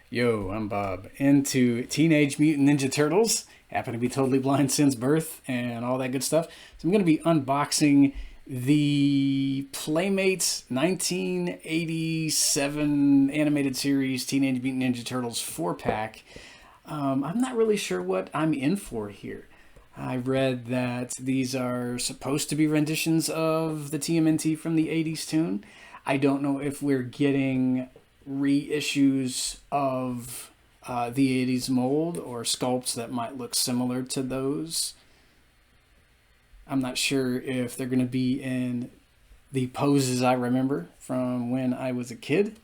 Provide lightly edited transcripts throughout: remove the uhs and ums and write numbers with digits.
Yo, I'm Bob. Into Teenage Mutant Ninja Turtles. Happen to be totally blind since birth and all that good stuff. So I'm going to be unboxing the Playmates 1987 animated series Teenage Mutant Ninja Turtles 4-pack. I'm not really sure what I'm in for here. I read that these are supposed to be renditions of the TMNT from the 80s tune. I don't know if we're getting reissues of the 80s mold or sculpts that might look similar to those. I'm not sure if they're going to be in the poses I remember from when I was a kid,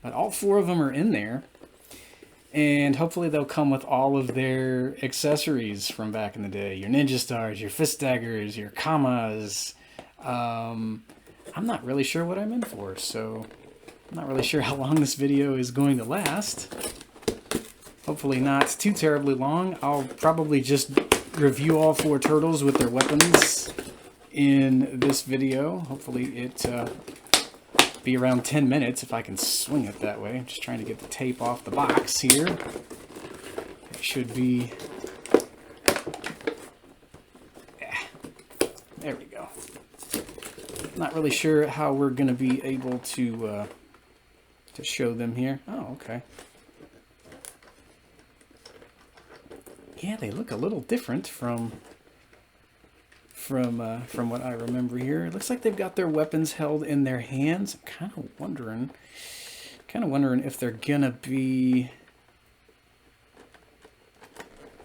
but all four of them are in there. And hopefully they'll come with all of their accessories from back in the day. Your ninja stars, your fist daggers, your kamas. I'm not really sure what I'm in for, so I'm not really sure how long this video is going to last. Hopefully not too terribly long. I'll probably just review all four turtles with their weapons in this video. Hopefully it be around 10 minutes if I can swing it that way. I'm just trying to get the tape off the box here. It should be... yeah. There we go. Not really sure how we're going to be able to show them here. Oh, okay. Yeah, they look a little different from what I remember here. It looks like they've got their weapons held in their hands. I'm kind of wondering if they're gonna be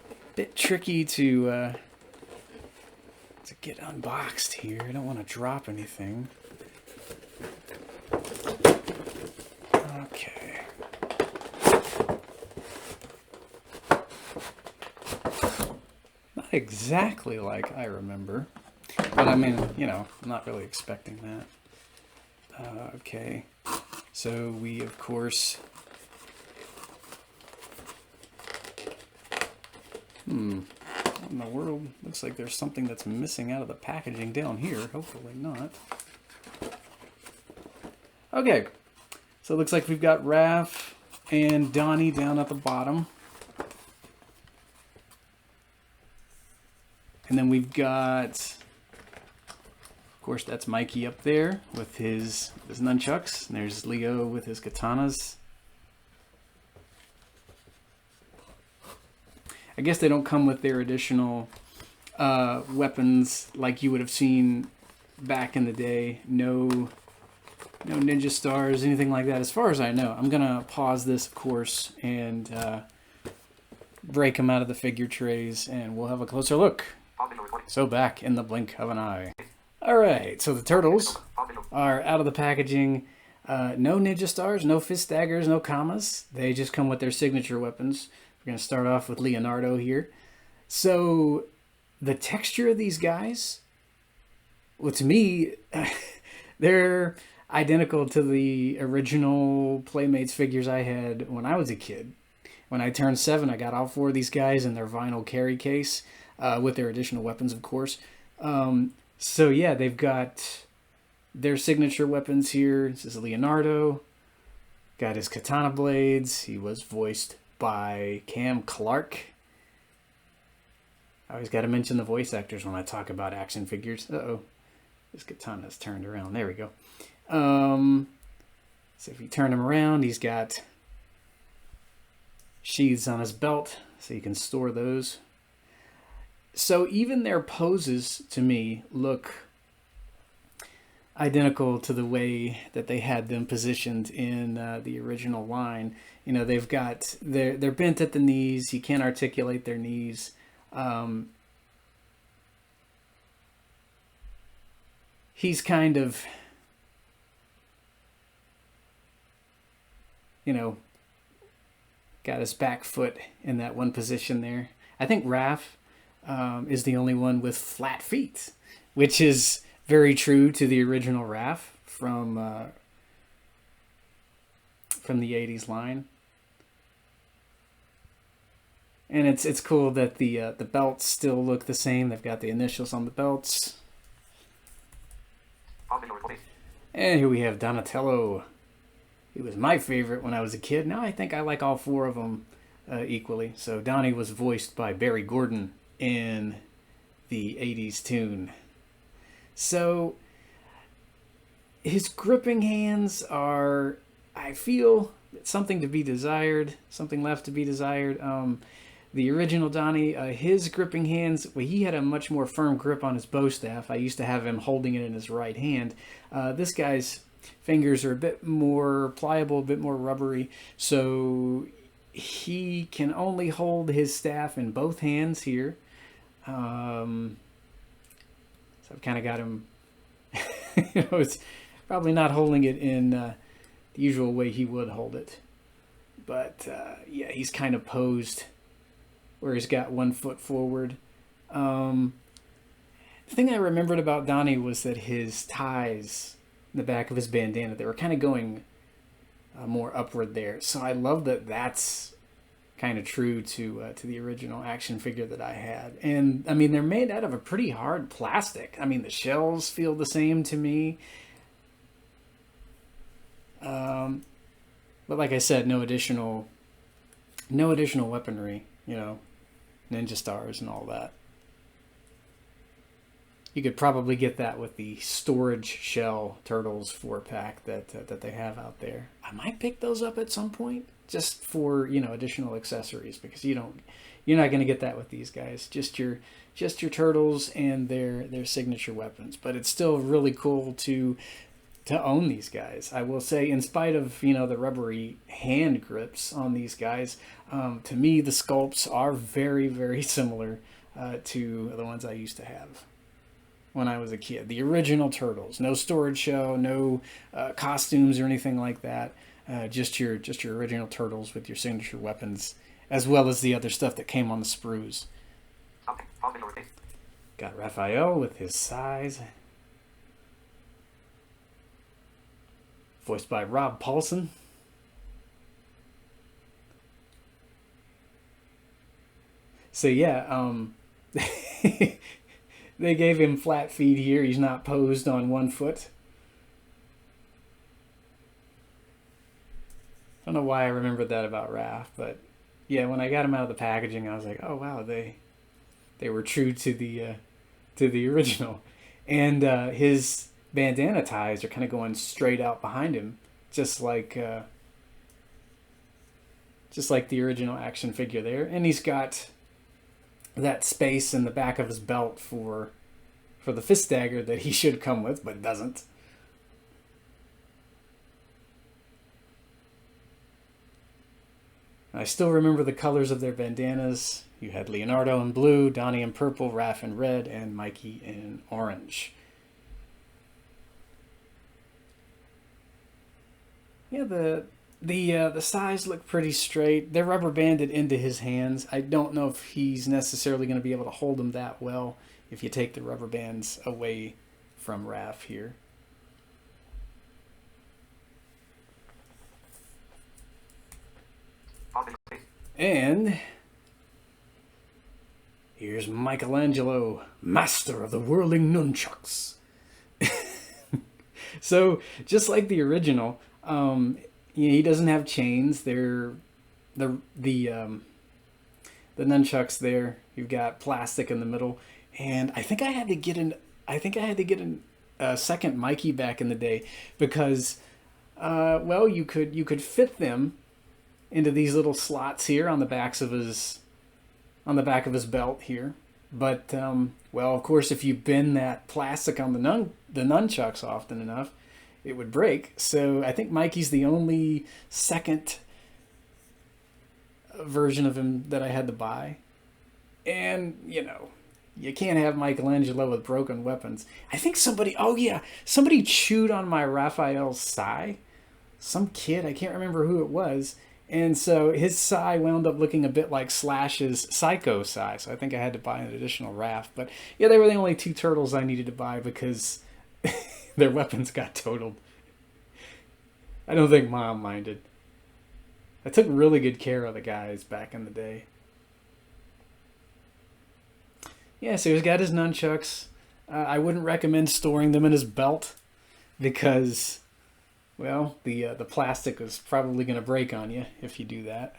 a bit tricky to get unboxed here. I don't want to drop anything. Okay. Not exactly like I remember. But I mean, you know, I'm not really expecting that. Okay. So we, of course... What in the world? Looks like there's something that's missing out of the packaging down here. Hopefully not. Okay. So it looks like we've got Raph and Donnie down at the bottom. And then we've got, of course, that's Mikey up there with his nunchucks. And there's Leo with his katanas. I guess they don't come with their additional weapons like you would have seen back in the day. No ninja stars, anything like that, as far as I know. I'm going to pause this, of course, and break them out of the figure trays, and we'll have a closer look. So back in the blink of an eye. Alright, so the turtles are out of the packaging. No ninja stars, no fist daggers, no kamas. They just come with their signature weapons. We're going to start off with Leonardo here. So the texture of these guys, well, to me, they're identical to the original Playmates figures I had when I was a kid. When I turned 7, I got all four of these guys in their vinyl carry case with their additional weapons, of course. So yeah, they've got their signature weapons here. This is Leonardo. Got his katana blades. He was voiced by Cam Clark. I always got to mention the voice actors when I talk about action figures. Uh-oh. This katana's turned around. There we go. So if you turn him around, he's got sheaths on his belt, so you can store those. So even their poses, to me, look identical to the way that they had them positioned in the original line. You know, they've got, they're bent at the knees. You can't articulate their knees. He's kind of, you know, got his back foot in that one position there. I think Raph is the only one with flat feet, which is very true to the original Raph from the 80s line. And it's cool that the belts still look the same. They've got the initials on the belts. And here we have Donatello. It was my favorite when I was a kid. Now I think I like all four of them equally. So Donnie was voiced by Barry Gordon in the 80s tune. So his gripping hands are, I feel, something to be desired, something left to be desired. The original Donnie, his gripping hands, well, he had a much more firm grip on his bow staff. I used to have him holding it in his right hand. This guy's fingers are a bit more pliable, a bit more rubbery, so he can only hold his staff in both hands here. So I've kind of got him, it's probably not holding it in the usual way he would hold it. But yeah, he's kind of posed where he's got one foot forward. The thing I remembered about Donnie was that his ties in the back of his bandana, they were kind of going more upward there. So I love that that's kind of true to the original action figure that I had. And I mean, they're made out of a pretty hard plastic. I mean, the shells feel the same to me. But like I said, no additional weaponry, ninja stars and all that. You could probably get that with the Storage Shell Turtles 4-pack that they have out there. I might pick those up at some point just for, additional accessories, because you're not going to get that with these guys. Just your turtles and their signature weapons. But it's still really cool to own these guys. I will say, in spite of, the rubbery hand grips on these guys, to me the sculpts are very, very similar to the ones I used to have when I was a kid. The original Turtles. No storage shell, no costumes or anything like that. Just your original Turtles with your signature weapons, as well as the other stuff that came on the sprues. Got Raphael with his size. Voiced by Rob Paulson. So yeah, they gave him flat feet here. He's not posed on one foot. I don't know why I remembered that about Raph, but yeah, when I got him out of the packaging, I was like, oh wow, they were true to the original. And his bandana ties are kind of going straight out behind him, just like the original action figure there. And he's got that space in the back of his belt for the fist dagger that he should come with, but doesn't. I still remember the colors of their bandanas. You had Leonardo in blue, Donnie in purple, Raph in red, and Mikey in orange. Yeah, the size look pretty straight. They're rubber banded into his hands. I don't know if he's necessarily going to be able to hold them that well if you take the rubber bands away from Raph here. And here's Michelangelo, master of the whirling nunchucks. So just like the original, he doesn't have chains. They're the nunchucks there. You've got plastic in the middle, and I think I had to get a second Mikey back in the day because, you could fit them into these little slots here on the back of his belt here. But of course, if you bend that plastic on the nunchucks often enough, it would break. So I think Mikey's the only second version of him that I had to buy. And, you can't have Michelangelo with broken weapons. I think somebody chewed on my Raphael's sai. Some kid, I can't remember who it was. And so his sai wound up looking a bit like Slash's Psycho sai. So I think I had to buy an additional Raph. But yeah, they were the only two turtles I needed to buy because their weapons got totaled. I don't think Mom minded. I took really good care of the guys back in the day. Yeah, so he's got his nunchucks. I wouldn't recommend storing them in his belt because Well, the plastic is probably going to break on you if you do that.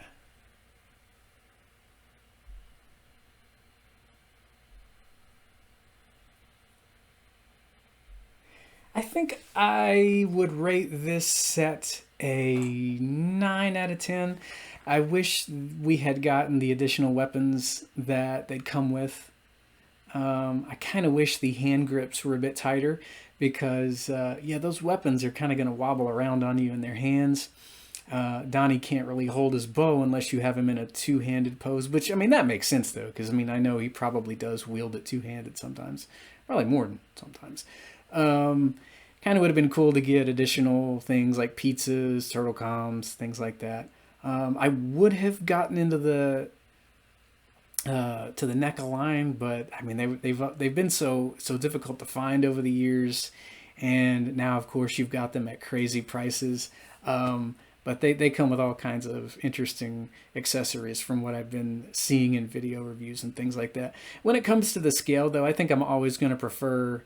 I think I would rate this set a 9 out of 10. I wish we had gotten the additional weapons that they'd come with. I kind of wish the hand grips were a bit tighter because, yeah, those weapons are kind of going to wobble around on you in their hands. Donnie can't really hold his bow unless you have him in a two-handed pose, which, I mean, that makes sense, though, because, I mean, I know he probably does wield it two-handed sometimes. Probably more than sometimes. Kind of would have been cool to get additional things like pizzas, turtle comms, things like that. I would have gotten into the to the NECA line, but I mean they've been so difficult to find over the years, and now of course you've got them at crazy prices. But they come with all kinds of interesting accessories from what I've been seeing in video reviews and things like that. When it comes to the scale, though, I think I'm always going to prefer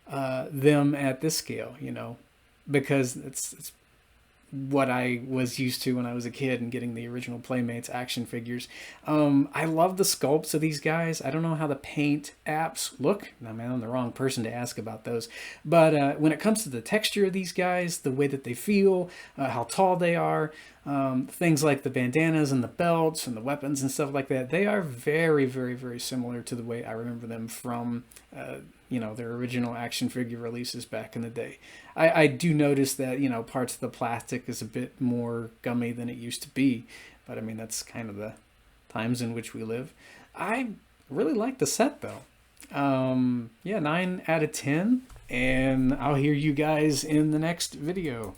them at this scale, you know, because it's what I was used to when I was a kid and getting the original Playmates action figures. I love the sculpts of these guys. I don't know how the paint apps look. I mean, I'm the wrong person to ask about those. But when it comes to the texture of these guys, the way that they feel, how tall they are, things like the bandanas and the belts and the weapons and stuff like that, they are very, very, very similar to the way I remember them from their original action figure releases back in the day. I do notice that, parts of the plastic is a bit more gummy than it used to be, but I mean, that's kind of the times in which we live. I really like the set, though. Yeah, 9 out of 10, and I'll hear you guys in the next video.